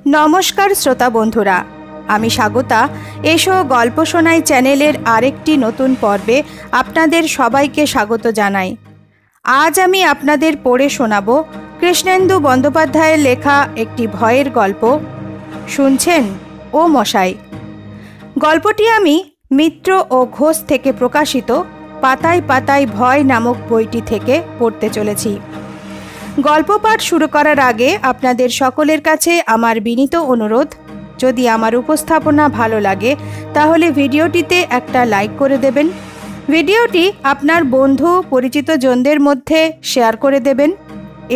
নমস্কার শ্রোতা বন্ধুরা, আমি স্বাগতা। এসো গল্প শোনাই চ্যানেলের আরেকটি নতুন পর্বে আপনাদের সবাইকে স্বাগত জানাই। আজ আমি আপনাদের পড়ে শোনাব কৃষ্ণেন্দু বন্দ্যোপাধ্যায়ের লেখা একটি ভয়ের গল্প। শুনছেন ও মশাই। গল্পটি আমি মিত্র ও ঘোষ থেকে প্রকাশিত পাতায় পাতায় ভয় নামক বইটি থেকে পড়তে চলেছি। গল্প পাঠ শুরু করার আগে আপনাদের সকলের কাছে আমার বিনীত অনুরোধ, যদি আমার উপস্থাপনা ভালো লাগে তাহলে ভিডিওটিতে একটা লাইক করে দেবেন। ভিডিওটি আপনার বন্ধু পরিচিত জনদের মধ্যে শেয়ার করে দেবেন।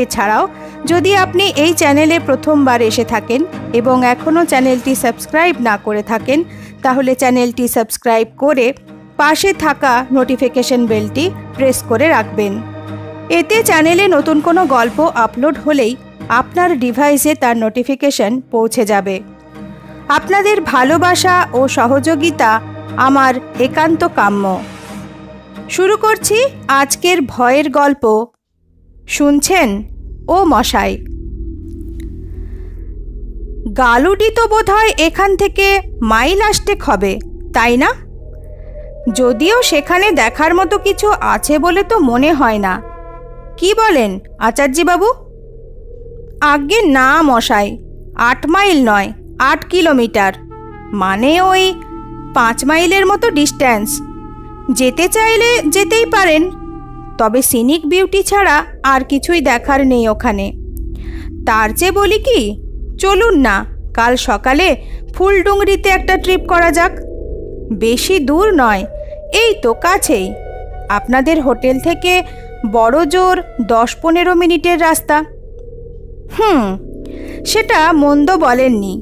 এছাড়াও যদি আপনি এই চ্যানেলে প্রথমবার এসে থাকেন এবং এখনও চ্যানেলটি সাবস্ক্রাইব না করে থাকেন, তাহলে চ্যানেলটি সাবস্ক্রাইব করে পাশে থাকা নোটিফিকেশন বেলটি প্রেস করে রাখবেন। এতে চ্যানেলে নতুন কোনো গল্প আপলোড হলেই আপনার ডিভাইসে তার নোটিফিকেশন পৌঁছে যাবে। আপনাদের ভালোবাসা ও সহযোগিতা আমার একান্ত কাম্য। শুরু করছি আজকের ভয়ের গল্প। শুনছেন ও মশাই। গালুডি তো বোধহয় এখান থেকে মাইল আষ্টেক হবে, তাই না? যদিও সেখানে দেখার মতো কিছু আছে বলে তো মনে হয় না। কি বলেন আচার্যবাবু? আজ্ঞে না মশাই, 8 মাইল নয়, 8 কিলোমিটার, মানে ওই 5 মাইলের মতো ডিস্ট্যান্স। যেতে চাইলে যেতেই পারেন, তবে সিনিক বিউটি ছাড়া আর কিছুই দেখার নেই ওখানে। তার চেয়ে বলি কি, চলুন না কাল সকালে ফুলডুংরিতে একটা ট্রিপ করা যাক। বেশি দূর নয়, এই তো কাছেই। আপনাদের হোটেল থেকে বড় জোর 10-15 মিনিটের রাস্তা। সেটা মন্দ বলেননি।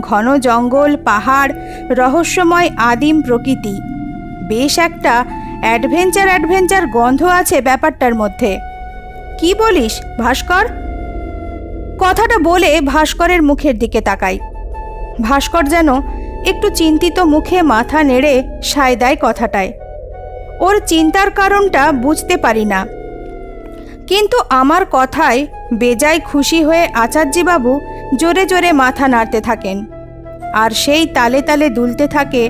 ঘন জঙ্গল, পাহাড়, রহস্যময় আদিম প্রকৃতি, বেশ একটা অ্যাডভেঞ্চার গন্ধ আছে ব্যাপারটার মধ্যে। কি বলিস ভাস্কর? কথাটা বলে ভাস্করের মুখের দিকে তাকাই। ভাস্কর যেন একটু চিন্তিত মুখে মাথা নেড়ে সায় দেয় কথাটায়। ওর চিন্তার কারণটা বুঝতে পারি না, কিন্তু আমার কথায় বেজায় খুশি হয়ে আচার্যবাবু জোরে জোরে মাথা নাড়তে থাকেন, আর সেই তালে তালে দুলতে থাকে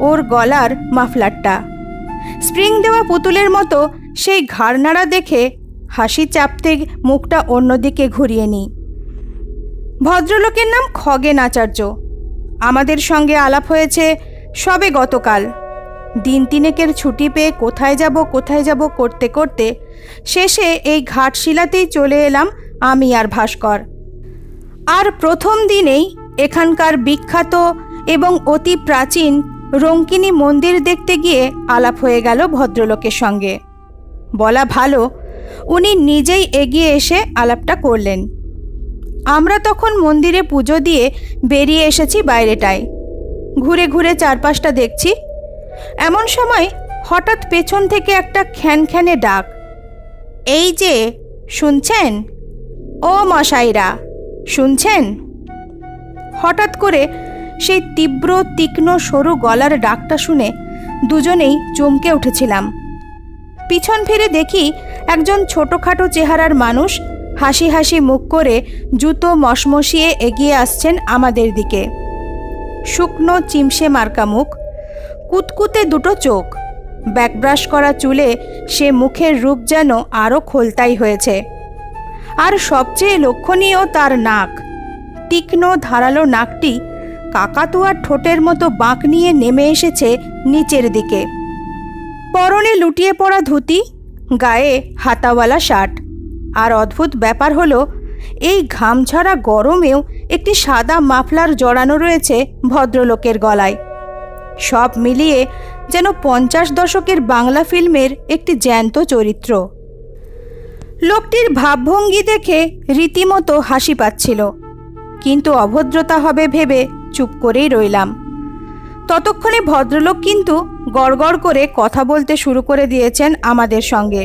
ওর গলার মাফলারটা। স্প্রিং দেওয়া পুতুলের মতো সেই ঘাড় নাড়া দেখে হাসি চাপতে মুখটা অন্যদিকে ঘুরিয়ে নিই। ভদ্রলোকের নাম খগেন আচার্য। আমাদের সঙ্গে আলাপ হয়েছে সবে গতকাল। দিন তিনেকের ছুটি পেয়ে কোথায় যাব করতে করতে শেষে এই ঘাটশিলাতেই চলে এলাম আমি আর ভাস্কর। আর প্রথম দিনেই এখানকার বিখ্যাত এবং অতি প্রাচীন রঙ্কিনী মন্দির দেখতে গিয়ে আলাপ হয়ে গেল ভদ্রলোকের সঙ্গে। বলা ভালো, উনি নিজেই এগিয়ে এসে আলাপটা করলেন। আমরা তখন মন্দিরে পুজো দিয়ে বেরিয়ে এসেছি বাইরেটায়। ঘুরে ঘুরে চারপাশটা দেখছি। এমন সময় হঠাৎ পেছন থেকে একটা খ্যানখ্যানে ডাক, এই যে শুনছেন ও মশাইরা, শুনছেন? হঠাৎ করে সেই তীব্র তীক্ষ্ণ সরু গলার ডাকটা শুনে দুজনেই চমকে উঠেছিলাম। পিছন ফিরে দেখি একজন ছোটোখাটো চেহারার মানুষ হাসি হাসি মুখ করে জুতো মশমশিয়ে এগিয়ে আসছেন আমাদের দিকে। শুকনো চিমসে মার্কা মুখ, কুতকুতে দুটো চোখ, ব্যাকব্রাশ করা চুলে সে মুখের রূপ যেন আরও খোলতাই হয়েছে। আর সবচেয়ে লক্ষণীয় তার নাক। তীক্ষ্ণ ধারালো নাকটি কাকাতুয়ার ঠোঁটের মতো বাঁক নিয়ে নেমে এসেছে নিচের দিকে। পরনে লুটিয়ে পড়া ধুতি, গায়ে হাতাওয়ালা শার্ট। আর অদ্ভুত ব্যাপার হলো, এই ঘামঝরা গরমেও একটি সাদা মাফলার জড়ানো রয়েছে ভদ্রলোকের গলায়। সব মিলিয়ে যেন 50 দশকের বাংলা ফিল্মের একটি জ্যান্ত চরিত্র। লোকটির ভাবভঙ্গি দেখে রীতিমতো হাসি পাচ্ছিল, কিন্তু অভদ্রতা হবে ভেবে চুপ করেই রইলাম। ততক্ষণে ভদ্রলোক কিন্তু গড়গড় করে কথা বলতে শুরু করে দিয়েছেন আমাদের সঙ্গে।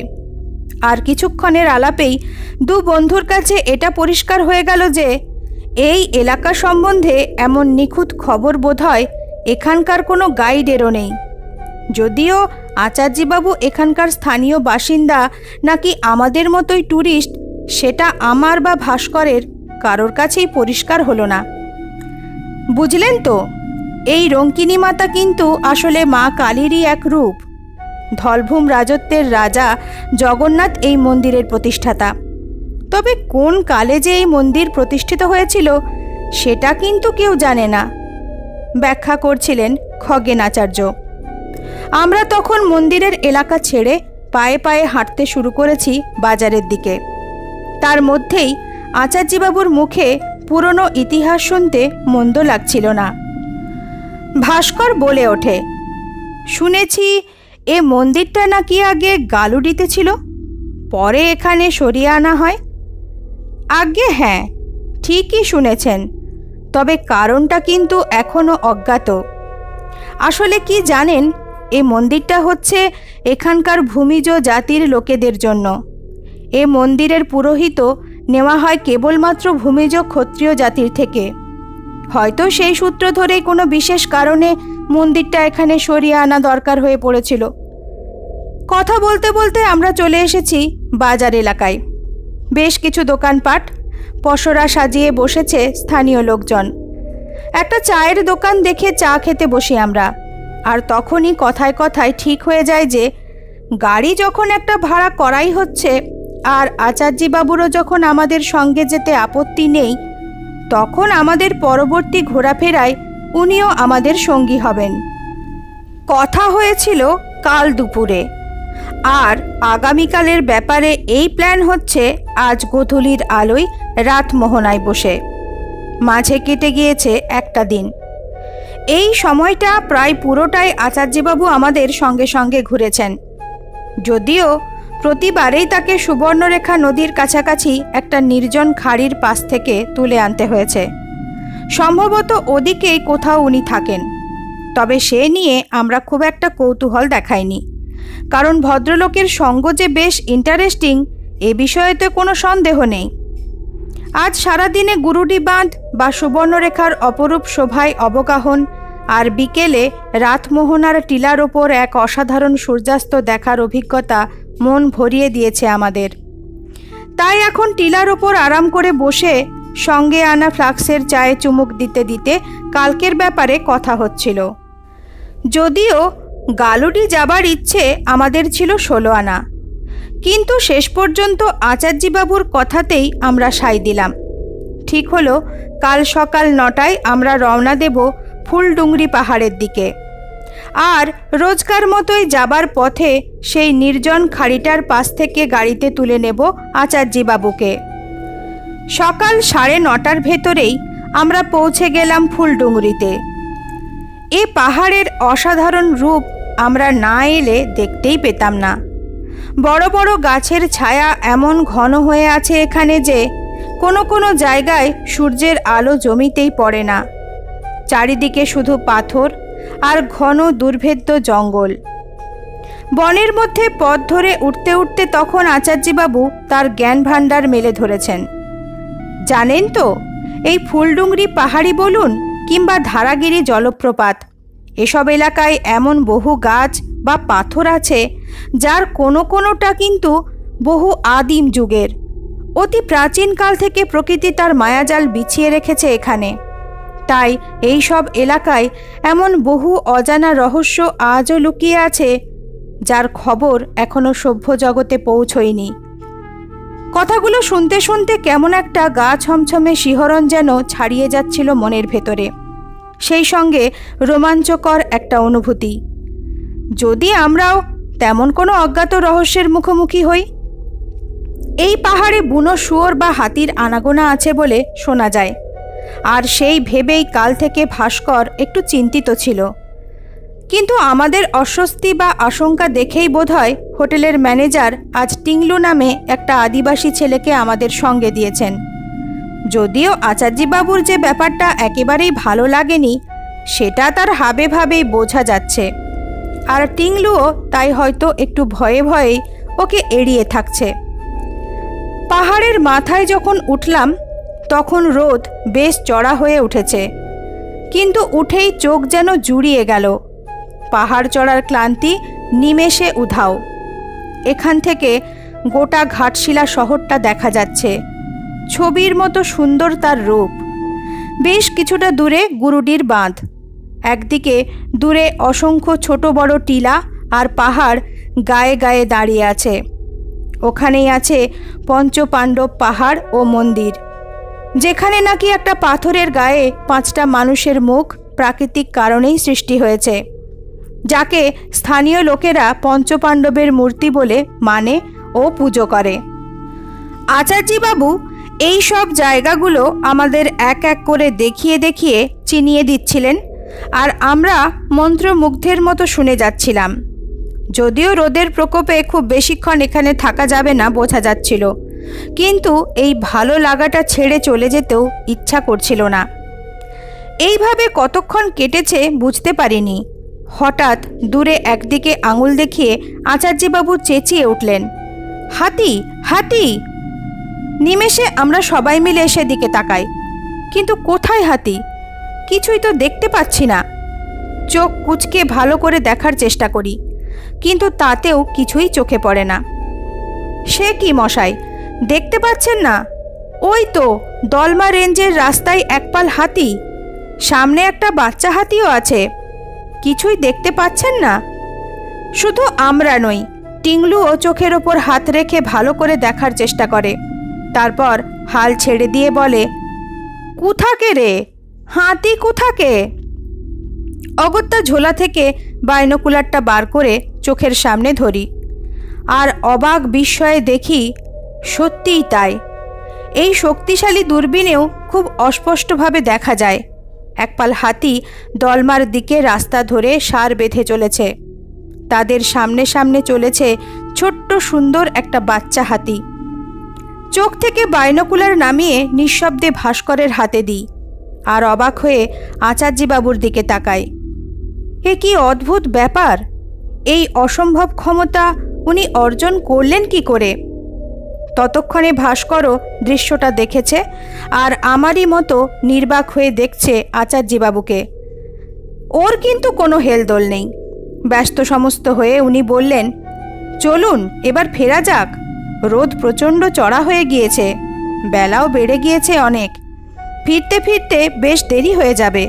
আর কিছুক্ষণের আলাপেই দু বন্ধুর কাছে এটা পরিষ্কার হয়ে গেল যে এই এলাকা সম্বন্ধে এমন নিখুঁত খবর বোধহয় এখানকার কোনো গাইডেরও নেই। যদিও আচার্যবাবু এখানকার স্থানীয় বাসিন্দা নাকি আমাদের মতোই ট্যুরিস্ট, সেটা আমার বা ভাস্করের কারোর কাছেই পরিষ্কার হলো না। বুঝলেন তো, এই রঙ্কিনী মাতা কিন্তু আসলে মা কালীরই এক রূপ। ধলভূম রাজত্বের রাজা জগন্নাথ এই মন্দিরের প্রতিষ্ঠাতা। তবে কোন কালে যে এই মন্দির প্রতিষ্ঠিত হয়েছিল সেটা কিন্তু কেউ জানে না, ব্যাখ্যা করছিলেন খগেনাচার্য। আমরা তখন মন্দিরের এলাকা ছেড়ে পায়ে পায়ে হাঁটতে শুরু করেছি বাজারের দিকে। তার মধ্যেই আচার্যবাবুর মুখে পুরনো ইতিহাস শুনতে মন্দ লাগছিল না। ভাস্কর বলে ওঠে, শুনেছি এ মন্দিরটা নাকি আগে গালুডিতে ছিল, পরে এখানে সরিয়ে আনা হয়। আজ্ঞে হ্যাঁ, ঠিকই শুনেছেন, তবে কারণটা কিন্তু এখনও অজ্ঞাত। আসলে কি জানেন, এ মন্দিরটা হচ্ছে এখানকার ভূমিজ জাতির লোকেদের জন্য। এ মন্দিরের পুরোহিত নেওয়া হয় কেবলমাত্র ভূমিজ ক্ষত্রিয় জাতির থেকে। হয়তো সেই সূত্র ধরেই কোনো বিশেষ কারণে মন্দিরটা এখানে সরিয়ে আনা দরকার হয়ে পড়েছিল। কথা বলতে বলতে আমরা চলে এসেছি বাজার এলাকায়। বেশ কিছু দোকানপাট, পসরা সাজিয়ে বসেছে স্থানীয় লোকজন। একটা চায়ের দোকান দেখে চা খেতে বসি আমরা। আর তখনই কথায় কথায় ঠিক হয়ে যায় যে গাড়ি যখন একটা ভাড়া করাই হচ্ছে, আর আচার্যবাবুরও যখন আমাদের সঙ্গে যেতে আপত্তি নেই, তখন আমাদের পরবর্তী ঘোরাফেরায় উনিও আমাদের সঙ্গী হবেন। কথা হয়েছিল কাল দুপুরে, আর আগামীকালের ব্যাপারে এই প্ল্যান হচ্ছে আজ গোধূলির আলোয় রাতমোহনায় বসে। মাঝে কেটে গিয়েছে একটা দিন। এই সময়টা প্রায় পুরোটাই আচার্যবাবু আমাদের সঙ্গে সঙ্গে ঘুরেছেন, যদিও প্রতিবারেই তাকে সুবর্ণরেখা নদীর কাছাকাছি একটা নির্জন খাড়ির পাশ থেকে তুলে আনতে হয়েছে। সম্ভবত ওদিকেই কোথাও উনি থাকেন, তবে সে নিয়ে আমরা খুব একটা কৌতূহল দেখাইনি, কারণ ভদ্রলোকের সঙ্গ যে বেশ ইন্টারেস্টিং এ বিষয়ে তো কোনো সন্দেহ নেই। আজ সারাদিনে গুরুডি বাঁধ বা সুবর্ণরেখার অপরূপ শোভায় অবগাহন, আর বিকেলে রাতমোহনার টিলার ওপর এক অসাধারণ সূর্যাস্ত দেখার অভিজ্ঞতা মন ভরিয়ে দিয়েছে আমাদের। তাই এখন টিলার ওপর আরাম করে বসে সঙ্গে আনা ফ্লাক্সের চায়ে চুমুক দিতে দিতে কালকের ব্যাপারে কথা হচ্ছিল। যদিও গালুডি যাবার ইচ্ছে আমাদের ছিল 16 আনা, কিন্তু শেষ পর্যন্ত আচার্যবাবুর কথাতেই আমরা সায় দিলাম। ঠিক হলো কাল সকাল 9টায় আমরা রওনা দেব ফুলডুংরি পাহাড়ের দিকে। আর রোজকার মতোই যাবার পথে সেই নির্জন খাড়িটার পাশ থেকে গাড়িতে তুলে নেব আচার্যবাবুকে। সকাল 9:30টার ভেতরেই আমরা পৌঁছে গেলাম ফুলডুংরিতে। এ পাহাড়ের অসাধারণ রূপ আমরা না এলে দেখতেই পেতাম না। বড় বড় গাছের ছায়া এমন ঘন হয়ে আছে এখানে যে কোনো কোনো জায়গায় সূর্যের আলো জমিতেই পড়ে না। চারিদিকে শুধু পাথর আর ঘন দুর্ভেদ্য জঙ্গল। বনের মধ্যে পথ ধরে উঠতে উঠতে তখন আচার্যবাবু তার জ্ঞান ভাণ্ডার মেলে ধরেছেন। জানেন তো, এই ফুলডুংরি পাহাড়ি বলুন কিংবা ধারাগিরি জলপ্রপাত, এসব এলাকায় এমন বহু গাছ বা পাথর আছে যার কোনো কোনোটা কিন্তু বহু আদিম যুগের। অতি প্রাচীনকাল থেকে প্রকৃতি তার মায়াজাল বিছিয়ে রেখেছে এখানে। তাই এই সব এলাকায় এমন বহু অজানা রহস্য আজও লুকিয়ে আছে, যার খবর এখনো সভ্য জগতে পৌঁছয়নি। কথাগুলো শুনতে শুনতে কেমন একটা গা ছমছমে শিহরণ যেন ছাড়িয়ে যাচ্ছিল মনের ভেতরে, সেই সঙ্গে রোমাঞ্চকর একটা অনুভূতি। যদি আমরাও তেমন কোনো অজ্ঞাত রহস্যের মুখোমুখি হই। এই পাহাড়ে বুনো শুয়োর বা হাতির আনাগোনা আছে বলে শোনা যায়, আর সেই ভেবেই কাল থেকে ভাস্কর একটু চিন্তিত ছিল। কিন্তু আমাদের অস্বস্তি বা আশঙ্কা দেখেই বোধহয় হোটেলের ম্যানেজার আজ টিংলু নামে একটা আদিবাসী ছেলেকে আমাদের সঙ্গে দিয়েছেন। যদিও আচার্যবাবুর যে ব্যাপারটা একেবারেই ভালো লাগেনি সেটা তার হাবে ভাবেই বোঝা যাচ্ছে, আর টিংলুও তাই হয়তো একটু ভয়ে ভয়েই ওকে এড়িয়ে থাকছে। পাহাড়ের মাথায় যখন উঠলাম তখন রোদ বেশ চড়া হয়ে উঠেছে, কিন্তু উঠেই চোখ যেন জুড়িয়ে গেল। পাহাড় চড়ার ক্লান্তি নিমেষে উধাও। এখান থেকে গোটা ঘাটশিলা শহরটা দেখা যাচ্ছে। ছবির মতো সুন্দর তার রূপ। বেশ কিছুটা দূরে গুরুডির বাঁধ। একদিকে দূরে অসংখ্য ছোট বড় টিলা আর পাহাড় গায়ে গায়ে দাঁড়িয়ে আছে। ওখানেই আছে পঞ্চপাণ্ডব পাহাড় ও মন্দির, যেখানে নাকি একটা পাথরের গায়ে 5টা মানুষের মুখ প্রাকৃতিক কারণেই সৃষ্টি হয়েছে, যাকে স্থানীয় লোকেরা পঞ্চপাণ্ডবের মূর্তি বলে মানে ও পুজো করে। আচার্যবাবু এই সব জায়গাগুলো আমাদের এক এক করে দেখিয়ে দেখিয়ে চিনিয়ে দিচ্ছিলেন, আর আমরা মন্ত্রমুগ্ধের মতো শুনে যাচ্ছিলাম। যদিও রোদের প্রকোপে খুব বেশিক্ষণ এখানে থাকা যাবে না বোঝা যাচ্ছিল, কিন্তু এই ভালো লাগাটা ছেড়ে চলে যেতেও ইচ্ছা করছিল না। এইভাবে কতক্ষণ কেটেছে বুঝতে পারিনি। হঠাৎ দূরে একদিকে আঙুল দেখিয়ে আচার্যবাবু চেঁচিয়ে উঠলেন, হাতি, হাতি! নিমেষে আমরা সবাই মিলে সেদিকে তাকাই, কিন্তু কোথায় হাতি? কিছুই তো দেখতে পাচ্ছি না। চোখ কুঁচকে ভালো করে দেখার চেষ্টা করি, কিন্তু তাতেও কিছুই চোখে পড়ে না। সে কি মশাই, দেখতে পাচ্ছেন না? ওই তো দলমা রেঞ্জের রাস্তায় একপাল হাতি, সামনে একটা বাচ্চা হাতিও আছে। কিছুই দেখতে পাচ্ছেন না? শুধু আমরা নই, টিংলুও চোখের ওপর হাত রেখে ভালো করে দেখার চেষ্টা করে। তারপর হাল ছেড়ে দিয়ে বলে, কোথাকে রে, হাতি কোথাকে? অগত্যা ঝোলা থেকে বাইনোকুলারটা বার করে চোখের সামনে ধরি, আর অবাক বিস্ময়ে দেখি সত্যিই তাই। এই শক্তিশালী দূরবীনেও খুব অস্পষ্টভাবে দেখা যায় একপাল হাতি দলমার দিকে রাস্তা ধরে সার বেঁধে চলেছে। তাদের সামনে সামনে চলেছে ছোট্ট সুন্দর একটা বাচ্চা হাতি। চোখ থেকে বাইনোকুলার নামিয়ে নিঃশব্দে ভাস্করের হাতে দিই, আর অবাক হয়ে আচার্যবাবুর দিকে তাকাই। এ কি অদ্ভুত ব্যাপার! এই অসম্ভব ক্ষমতা উনি অর্জন করলেন কি করে? ততক্ষণে ভাস্করও দৃশ্যটা দেখেছে, আর আমারই মতো নির্বাক হয়ে দেখছে আচার্যবাবুকে। ওর কিন্তু কোনো হেলদোল নেই। ব্যস্ত সমস্ত হয়ে উনি বললেন, চলুন এবার ফেরা যাক। রোদ প্রচণ্ড চড়া হয়ে গিয়েছে, বেলাও বেড়ে গিয়েছে অনেক। ফিরতে ফিরতে বেশ দেরি হয়ে যাবে।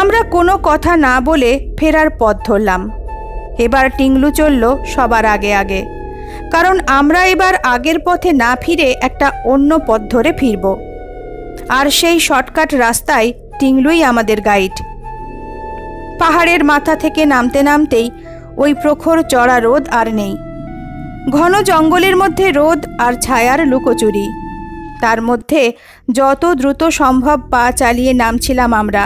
আমরা কোনো কথা না বলে ফেরার পথ ধরলাম। এবার টিংলু চলল সবার আগে আগে, কারণ আমরা এবার আগের পথে না ফিরে একটা অন্য পথ ধরে ফিরব। আর সেই শর্টকাট রাস্তায় টিংলুই আমাদের গাইড। পাহাড়ের মাথা থেকে নামতে নামতেই ওই প্রখর চড়া রোদ আর নেই। ঘন জঙ্গলের মধ্যে রোদ আর ছায়ার লুকোচুরি। তার মধ্যে যত দ্রুত সম্ভব পা চালিয়ে নামছিলাম আমরা।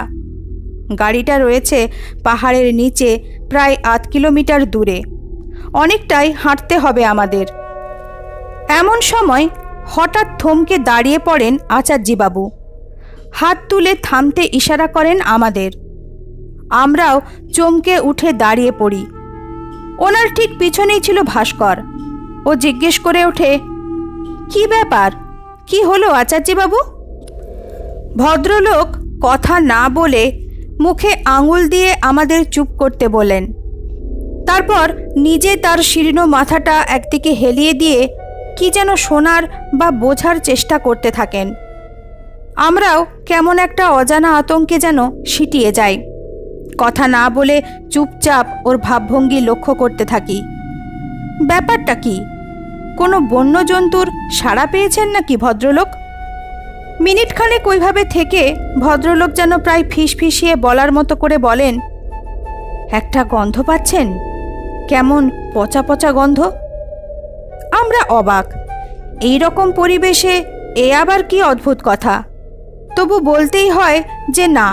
গাড়িটা রয়েছে পাহাড়ের নিচে প্রায় 8 কিলোমিটার দূরে। অনেকটাই হাঁটতে হবে আমাদের। এমন সময় হঠাৎ থমকে দাঁড়িয়ে পড়েন আচার্যবাবু। হাত তুলে থামতে ইশারা করেন আমাদের। আমরাও চমকে উঠে দাঁড়িয়ে পড়ি। ওনার ঠিক পিছনেই ছিল ভাস্কর। ও জিজ্ঞেস করে ওঠে, কি ব্যাপার, কি হলো আচার্যবাবু? ভদ্রলোক কথা না বলে মুখে আঙুল দিয়ে আমাদের চুপ করতে বলেন। তারপর নিজে তার শীর্ণ মাথাটা একদিকে হেলিয়ে দিয়ে কি যেন শোনার বা বোঝার চেষ্টা করতে থাকেন। আমরাও কেমন একটা অজানা আতঙ্কে যেন সিটিয়ে যাই। কথা না বলে চুপচাপ ওর ভাবভঙ্গি লক্ষ্য করতে থাকি। ব্যাপারটা কি? কোনো বন্য জন্তুর সাড়া পেয়েছেন নাকি ভদ্রলোক? মিনিটখানেক ওইভাবে থেকে ভদ্রলোক যেন প্রায় ফিসফিসিয়ে বলার মতো করে বলেন, একটা গন্ধ পাচ্ছেন? কেমন পচা পচা গন্ধ। আমরা অবাক। এই রকম পরিবেশে এ আবার কি অদ্ভুত কথা। তবু বলতেই হয় যে না,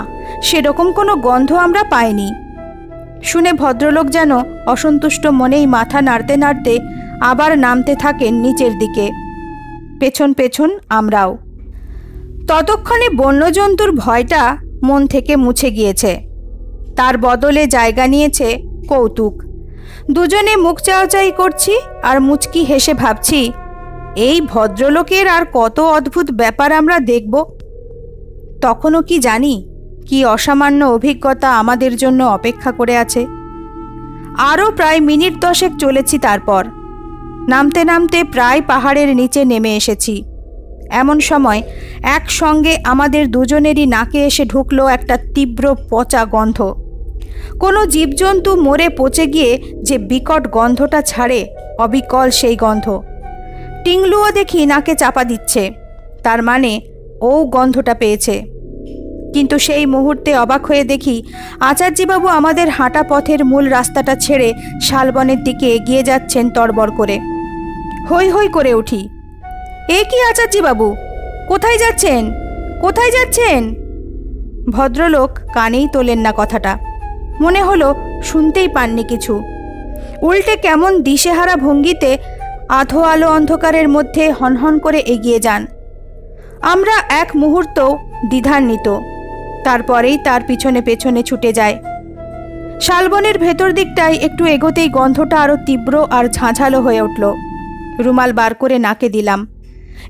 সেরকম কোনো গন্ধ আমরা পাইনি। শুনে ভদ্রলোক যেন অসন্তুষ্ট মনেই মাথা নাড়তে নাড়তে আবার নামতে থাকেন নিচের দিকে। পেছন পেছন আমরাও। ততক্ষণে বন্যজন্তুর ভয়টা মন থেকে মুছে গিয়েছে। তার বদলে জায়গা নিয়েছে কৌতুক। দুজনে মুখ চাওয়াচাই করছি আর মুচকি হেসে ভাবছি, এই ভদ্রলোকের আর কত অদ্ভুত ব্যাপার আমরা দেখব। তখনও কি জানি কি অসামান্য অভিজ্ঞতা আমাদের জন্য অপেক্ষা করে আছে। আরও প্রায় মিনিট 10 চলেছি। তারপর নামতে নামতে প্রায় পাহাড়ের নিচে নেমে এসেছি। এমন সময় একসঙ্গে আমাদের দুজনেরই নাকে এসে ঢুকলো একটা তীব্র পচা গন্ধ। কোনো জীবজন্তু মরে পচে গিয়ে যে বিকট গন্ধটা ছাড়ে, অবিকল সেই গন্ধ। টিংলুও দেখি নাকে চাপা দিচ্ছে, তার মানে ও গন্ধটা পেয়েছে। কিন্তু সেই মুহূর্তে অবাক হয়ে দেখি আচার্যবাবু আমাদের হাঁটা পথের মূল রাস্তাটা ছেড়ে শালবনের দিকে এগিয়ে যাচ্ছেন তড়বড় করে। হৈ হৈ করে উঠি, এ কি আচার্যবাবু, কোথায় যাচ্ছেন, কোথায় যাচ্ছেন? ভদ্রলোক কানেই তোলেন না কথাটা, মনে হলো শুনতেই পাননি কিছু। উল্টে কেমন দিশেহারা ভঙ্গিতে আধো আলো অন্ধকারের মধ্যে হনহন করে এগিয়ে যান। আমরা এক মুহূর্ত দ্বিধান্বিত, তারপরেই তার পিছনে পেছনে ছুটে যায়। শালবনের ভেতর দিকটায় একটু এগোতেই গন্ধটা আরও তীব্র আর ঝাঁঝালো হয়ে উঠল। রুমাল বার করে নাকে দিলাম।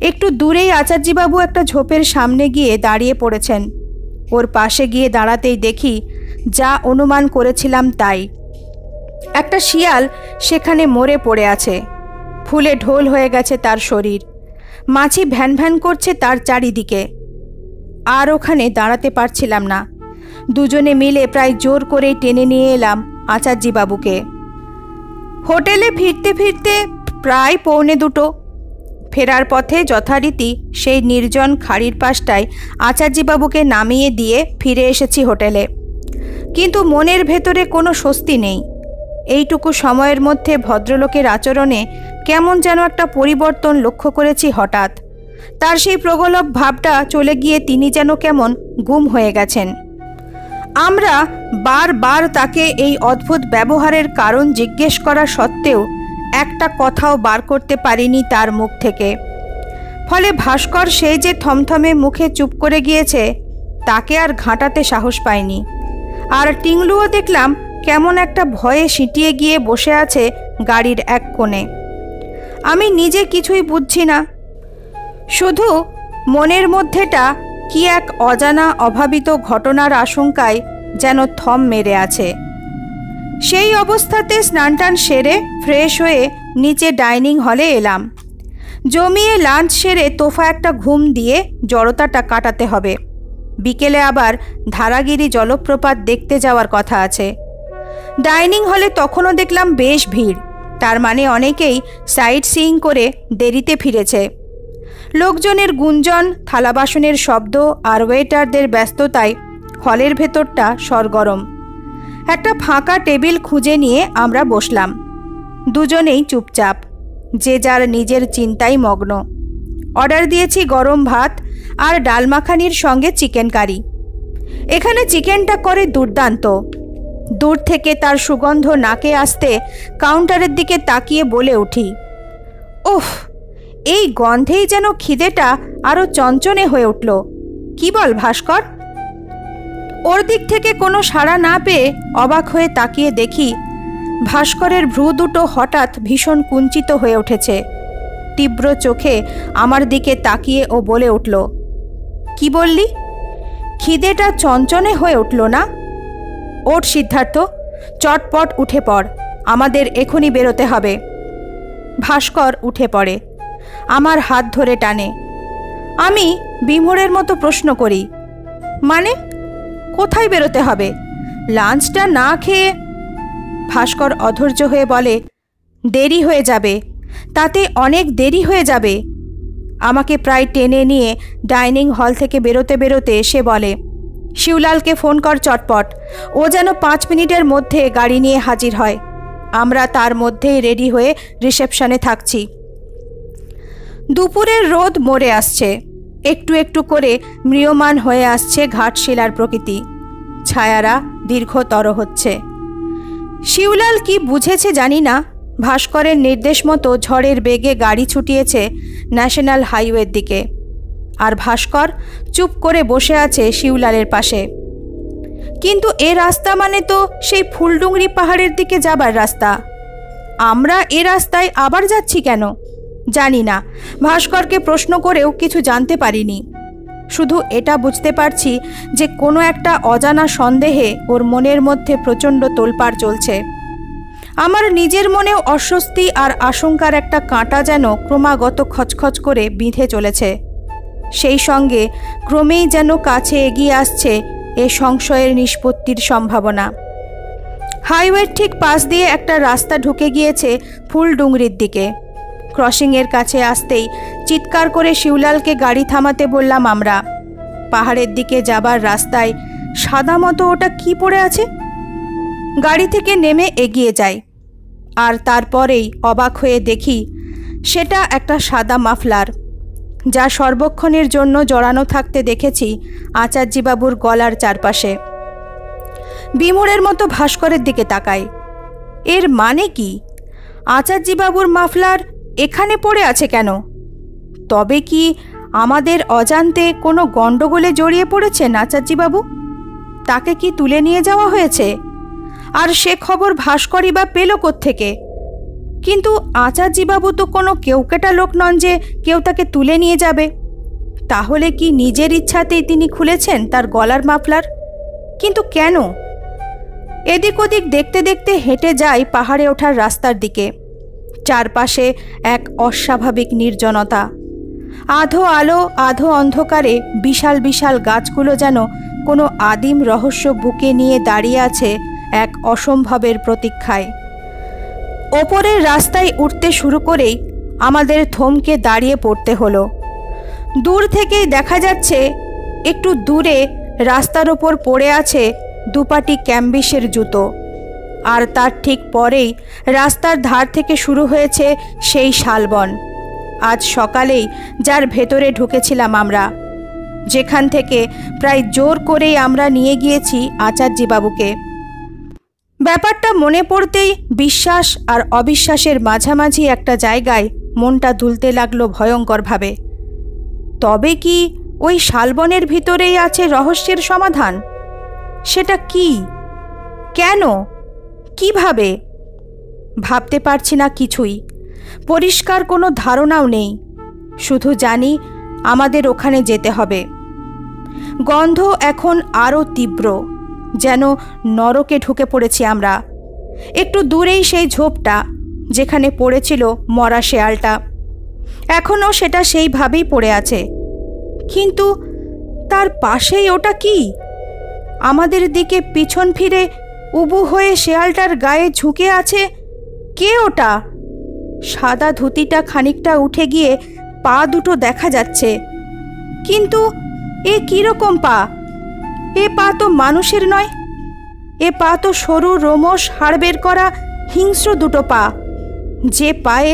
একটু দূরেই আচার্যবাবু একটা ঝোপের সামনে গিয়ে দাঁড়িয়ে পড়েছেন। ওর পাশে গিয়ে দাঁড়াতেই দেখি যা অনুমান করেছিলাম তাই। একটা শিয়াল সেখানে মরে পড়ে আছে, ফুলে ঢোল হয়ে গেছে তার শরীর, মাছি ভ্যান ভ্যান করছে তার চারিদিকে। আর ওখানে দাঁড়াতে পারছিলাম না, দুজনে মিলে প্রায় জোর করেই টেনে নিয়ে এলাম আচার্যবাবুকে। হোটেলে ফিরতে ফিরতে প্রায় 1:45। ফেরার পথে যথারীতি সেই নির্জন খাড়ির পাশটায় আচার্যবাবুকে নামিয়ে দিয়ে ফিরে এসেছি হোটেলে। কিন্তু মনের ভেতরে কোনো স্বস্তি নেই। এইটুকু সময়ের মধ্যে ভদ্রলোকের আচরণে কেমন যেন একটা পরিবর্তন লক্ষ্য করেছি হঠাৎ। তার সেই প্রগলভ ভাবটা চলে গিয়ে তিনি যেন কেমন গুম হয়ে গেছেন। আমরা বারবার তাকে এই অদ্ভুত ব্যবহারের কারণ জিজ্ঞেস করা সত্ত্বেও একটা কথাও বার করতে পারিনি তার মুখ থেকে। ফলে ভাস্কর সেই যে থমথমে মুখে চুপ করে গিয়েছে, তাকে আর ঘাঁটাতে সাহস পায়নি। আর টিংলুও দেখলাম কেমন একটা ভয়ে সিঁটিয়ে গিয়ে বসে আছে গাড়ির এক কোণে। আমি নিজে কিছুই বুঝছি না, শুধু মনের মধ্যেটা কি এক অজানা অভাবিত ঘটনার আশঙ্কায় যেন থম মেরে আছে। সেই অবস্থাতে স্নান-টান সেরে ফ্রেশ হয়ে নিচে ডাইনিং হলে এলাম। জমিয়ে লাঞ্চ সেরে তোফা একটা ঘুম দিয়ে জড়তাটা কাটাতে হবে। বিকেলে আবার ধারাগিরি জলপ্রপাত দেখতে যাওয়ার কথা আছে। ডাইনিং হলে তখনও দেখলাম বেশ ভিড়, তার মানে অনেকেই সাইট সিইং করে দেরিতে ফিরেছে। লোকজনের গুঞ্জন, থালা বাসনের শব্দ আর ওয়েটারদের ব্যস্ততায় হলের ভেতরটা সরগরম। একটা ফাঁকা টেবিল খুঁজে নিয়ে আমরা বসলাম। দুজনেই চুপচাপ, যে যার নিজের চিন্তায় মগ্ন। অর্ডার দিয়েছি গরম ভাত আর ডাল মাখানির সঙ্গে চিকেন কারি। এখানে চিকেনটা করে দুর্দান্ত। দূর থেকে তার সুগন্ধ নাকে আসতে কাউন্টারের দিকে তাকিয়ে বলে উঠি, ওহ, এই গন্ধেই যেন খিদেটা আরও চঞ্চনে হয়ে উঠল। কি বল ভাস্কর? ওর দিক থেকে কোনো সাড়া না পেয়ে অবাক হয়ে তাকিয়ে দেখি ভাস্করের ভ্রু দুটো হঠাৎ ভীষণ কুঞ্চিত হয়ে উঠেছে। তীব্র চোখে আমার দিকে তাকিয়ে ও বলে উঠল, কি বললি? খিদেটা চঞ্চনে হয়ে উঠল না? ওঠ সিদ্ধার্থ, চটপট উঠে পড়, আমাদের এখনই বেরোতে হবে। ভাস্কর উঠে পড়ে, আমার হাত ধরে টানে। আমি বিমোড়ের মতো প্রশ্ন করি, মানে কোথায় বেরোতে হবে? লাঞ্চটা না খেয়ে? ভাস্কর অধৈর্য হয়ে বলে, দেরি হয়ে যাবে, তাতে অনেক দেরি হয়ে যাবে। আমাকে প্রায় টেনে নিয়ে ডাইনিং হল থেকে বেরোতে বেরোতে সে বলে, শিবলালকে ফোন কর চটপট, ও যেন 5 মিনিটের মধ্যে গাড়ি নিয়ে হাজির হয়। আমরা তার মধ্যেই রেডি হয়ে রিসেপশনে থাকছি। দুপুরের রোদ মরে আসছে, একটু একটু করে ম্রিয়মান হয়ে আসছে ঘাটশিলার প্রকৃতি। ছায়ারা দীর্ঘতর হচ্ছে। শিবলাল কি বুঝেছে জানি না, ভাস্করের নির্দেশ মতো ঝড়ের বেগে গাড়ি ছুটিয়েছে ন্যাশনাল হাইওয়ের দিকে। আর ভাস্কর চুপ করে বসে আছে শিবলালের পাশে। কিন্তু এ রাস্তা মানে তো সেই ফুলডুংরি পাহাড়ের দিকে যাবার রাস্তা। আমরা এ রাস্তায় আবার যাচ্ছি কেন জানি না। ভাস্করকে প্রশ্ন করেও কিছু জানতে পারিনি। শুধু এটা বুঝতে পারছি যে কোনো একটা অজানা সন্দেহে ওর মনের মধ্যে প্রচণ্ড তোলপাড় চলছে। আমার নিজের মনেও অস্বস্তি আর আশঙ্কার একটা কাঁটা যেন ক্রমাগত খচখচ করে বিঁধে চলেছে। সেই সঙ্গে ক্রমেই যেন কাছে এগিয়ে আসছে এ সংশয়ের নিষ্পত্তির সম্ভাবনা। হাইওয়ের ঠিক পাশ দিয়ে একটা রাস্তা ঢুকে গিয়েছে ফুলডুংরির দিকে। ক্রসিংয়ের কাছে আসতেই চিৎকার করে শিউলালকে গাড়ি থামাতে বললাম আমরা। পাহাড়ের দিকে যাবার রাস্তায় সাদা মতো ওটা কি পড়ে আছে? গাড়ি থেকে নেমে এগিয়ে যাই, আর তারপরেই অবাক হয়ে দেখি সেটা একটা সাদা মাফলার, যা সর্বক্ষণের জন্য জড়ানো থাকতে দেখেছি আচার্যবাবুর গলার চারপাশে। বিমূঢ়ের মতো ভাস্করের দিকে তাকাই। এর মানে কি? আচার্যবাবুর মাফলার এখানে পড়ে আছে কেন? তবে কি আমাদের অজান্তে কোনো গণ্ডগোলে জড়িয়ে পড়েছেন আচার্যবাবু? তাকে কি তুলে নিয়ে যাওয়া হয়েছে? আর সে খবর ভাস্করই বা পেল কোত্থেকে? কিন্তু আচার্যবাবু তো কোনো কেউকেটা লোক নন যে কেউ তাকে তুলে নিয়ে যাবে। তাহলে কি নিজের ইচ্ছাতেই তিনি খুলেছেন তার গলার মাফলার? কিন্তু কেন? এদিক ওদিক দেখতে দেখতে হেঁটে যাই পাহাড়ে ওঠার রাস্তার দিকে। চারপাশে এক অস্বাভাবিক নির্জনতা। আধো আলো আধো অন্ধকারে বিশাল বিশাল গাছগুলো যেন কোনো আদিম রহস্য বুকে নিয়ে দাঁড়িয়ে আছে এক অসম্ভবের প্রতীক্ষায়। ওপরের রাস্তায় উঠতে শুরু করেই আমাদের থমকে দাঁড়িয়ে পড়তে হলো। দূর থেকেই দেখা যাচ্ছে একটু দূরে রাস্তার ওপর পড়ে আছে দুপাটি ক্যাম্বিসের জুতো, আর তার ঠিক পরেই রাস্তার ধার থেকে শুরু হয়েছে সেই শালবন, আজ সকালেই যার ভেতরে ঢুকেছিলাম আমরা, যেখান থেকে প্রায় জোর করেই আমরা নিয়ে গিয়েছি আচার্যবাবুকে। ব্যাপারটা মনে পড়তেই বিশ্বাস আর অবিশ্বাসের মাঝামাঝি একটা জায়গায় মনটা দুলতে লাগলো ভয়ঙ্করভাবে। তবে কি ওই শালবনের ভিতরেই আছে রহস্যের সমাধান? সেটা কি? কেন? কিভাবে? ভাবতে পারছি না কিছুই। পরিষ্কার কোনো ধারণাও নেই। শুধু জানি আমাদের ওখানে যেতে হবে। গন্ধ এখন আরও তীব্র, যেন নরকে ঢুকে পড়েছি আমরা। একটু দূরেই সেই ঝোপটা যেখানে পড়েছিল মরা শেয়ালটা, এখনও সেটা সেইভাবেই পড়ে আছে। কিন্তু তার পাশেই ওটা কি? আমাদের দিকে পিছন ফিরে উবু হয়ে শেয়ালটার গায়ে ঝুঁকে আছে কে ওটা? সাদা ধুতিটা খানিকটা উঠে গিয়ে পা দুটো দেখা যাচ্ছে, কিন্তু এ কীরকম পা? এ পা তো মানুষের নয়। এ পা তো সরু রোমশ হাড় বের করা হিংস্র দুটো পা, যে পায়ে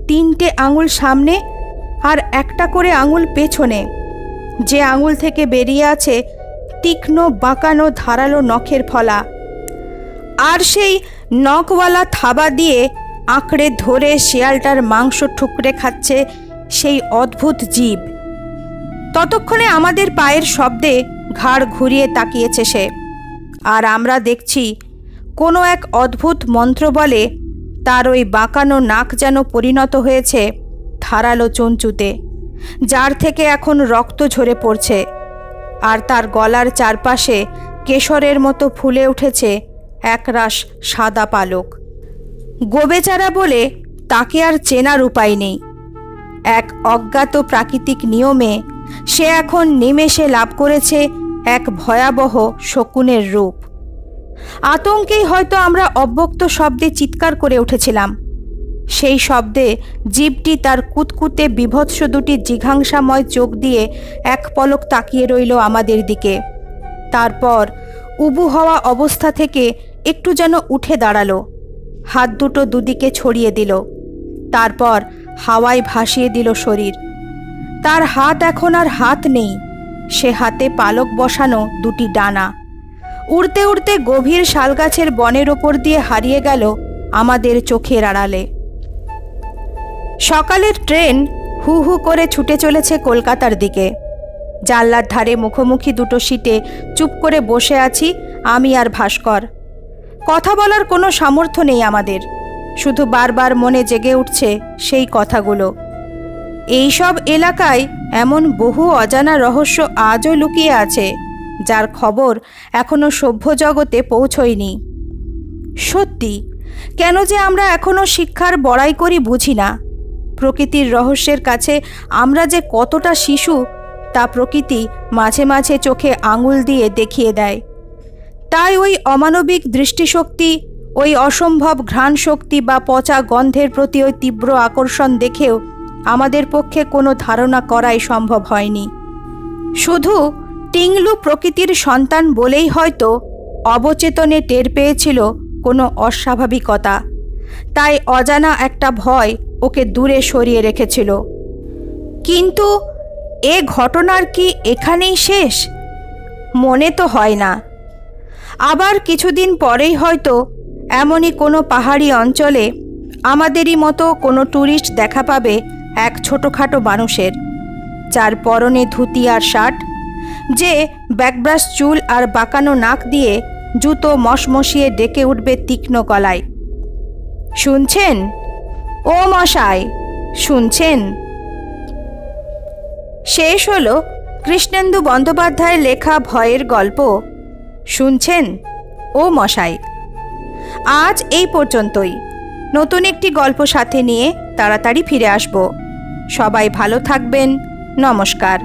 3টে আঙুল সামনে আর একটা করে আঙুল পেছনে, যে আঙুল থেকে বেরিয়ে আছে তীক্ষ্ণ বাঁকানো ধারালো নখের ফলা, আর সেই নখওয়ালা থাবা দিয়ে আঁকড়ে ধরে শেয়ালটার মাংস ঠুকরে খাচ্ছে সেই অদ্ভুত জীব। ততক্ষণে আমাদের পায়ের শব্দে ঘাড় ঘুরিয়ে তাকিয়েছে সে, আর আমরা দেখছি কোনো এক অদ্ভুত মন্ত্র বলে তার ওই বাঁকানো নাক যেন পরিণত হয়েছে ধারালো চঞ্চুতে, যার থেকে এখন রক্ত ঝরে পড়ছে, আর তার গলার চারপাশে কেশরের মতো ফুলে উঠেছে একরাশ সাদা পালক। গোবেচারা বলে তাকে আর চেনার উপায় নেই। এক অজ্ঞাত প্রাকৃতিক নিয়মে সে এখন নিমেষে লাভ করেছে এক ভয়াবহ শকুনের রূপ। আতঙ্কেই হয়তো আমরা অব্যক্ত শব্দে চিৎকার করে উঠেছিলাম। সেই শব্দে জীবটি তার কুতকুতে বিভৎস দুটি জিঘাংসাময় চোখ দিয়ে এক পলক তাকিয়ে রইল আমাদের দিকে। তারপর উবু হওয়া অবস্থা থেকে একটু যেন উঠে দাঁড়ালো, হাত দুটো দুদিকে ছড়িয়ে দিল, তারপর হাওয়ায় ভাসিয়ে দিল শরীর। তার হাত এখন আর হাত নেই, সে হাতে পালক বসানো দুটি ডানা। উড়তে উড়তে গভীর শালগাছের বনের ওপর দিয়ে হারিয়ে গেল আমাদের চোখের আড়ালে। সকালের ট্রেন হু হু করে ছুটে চলেছে কলকাতার দিকে। জানলার ধারে মুখোমুখি দুটো সিটে চুপ করে বসে আছি আমি আর ভাস্কর। কথা বলার কোনো সামর্থ্য নেই আমাদের, শুধু বারবার মনে জেগে উঠছে সেই কথাগুলো। এই সব এলাকায় এমন বহু অজানা রহস্য আজও লুকিয়ে আছে, যার খবর এখনো সভ্য জগতে পৌঁছয়নি। সত্যি, কেন যে আমরা এখনো শিক্ষার বড়াই করি বুঝি না। প্রকৃতির রহস্যের কাছে আমরা যে কতটা শিশু তা প্রকৃতি মাঝে মাঝে চোখে আঙুল দিয়ে দেখিয়ে দেয়। তাই ওই অমানবিক দৃষ্টিশক্তি, ওই অসম্ভব ঘ্রাণ শক্তি বা পচা গন্ধের প্রতি ওই তীব্র আকর্ষণ দেখেও আমাদের পক্ষে কোনো ধারণা করাই সম্ভব হয়নি। শুধু টিংলু প্রকৃতির সন্তান বলেই হয়তো অবচেতনে টের পেয়েছিল কোনো অস্বাভাবিকতা, তাই অজানা একটা ভয় ওকে দূরে সরিয়ে রেখেছিল। কিন্তু এ ঘটনার কি এখানেই শেষ? মনে তো হয় না। আবার কিছুদিন পরেই হয়তো এমনই কোনো পাহাড়ি অঞ্চলে আমাদেরই মতো কোনো ট্যুরিস্ট দেখা পাবে এক ছোটোখাটো মানুষের, যার পরনে ধুতি আর শার্ট, যে ব্যাকব্রাশ চুল আর বাঁকানো নাক দিয়ে জুতো মশমশিয়ে ডেকে উঠবে তীক্ষ্ণ গলায়, শুনছেন ও মশাই, শুনছেন? শেষ হলো কৃষ্ণেন্দু বন্দ্যোপাধ্যায়ের লেখা ভয়ের গল্প শুনছেন ও মশাই। আজ এই পর্যন্তই। নতুন একটি গল্প সাথে নিয়ে তাড়াতাড়ি ফিরে আসব। সবাই ভালো থাকবেন। নমস্কার।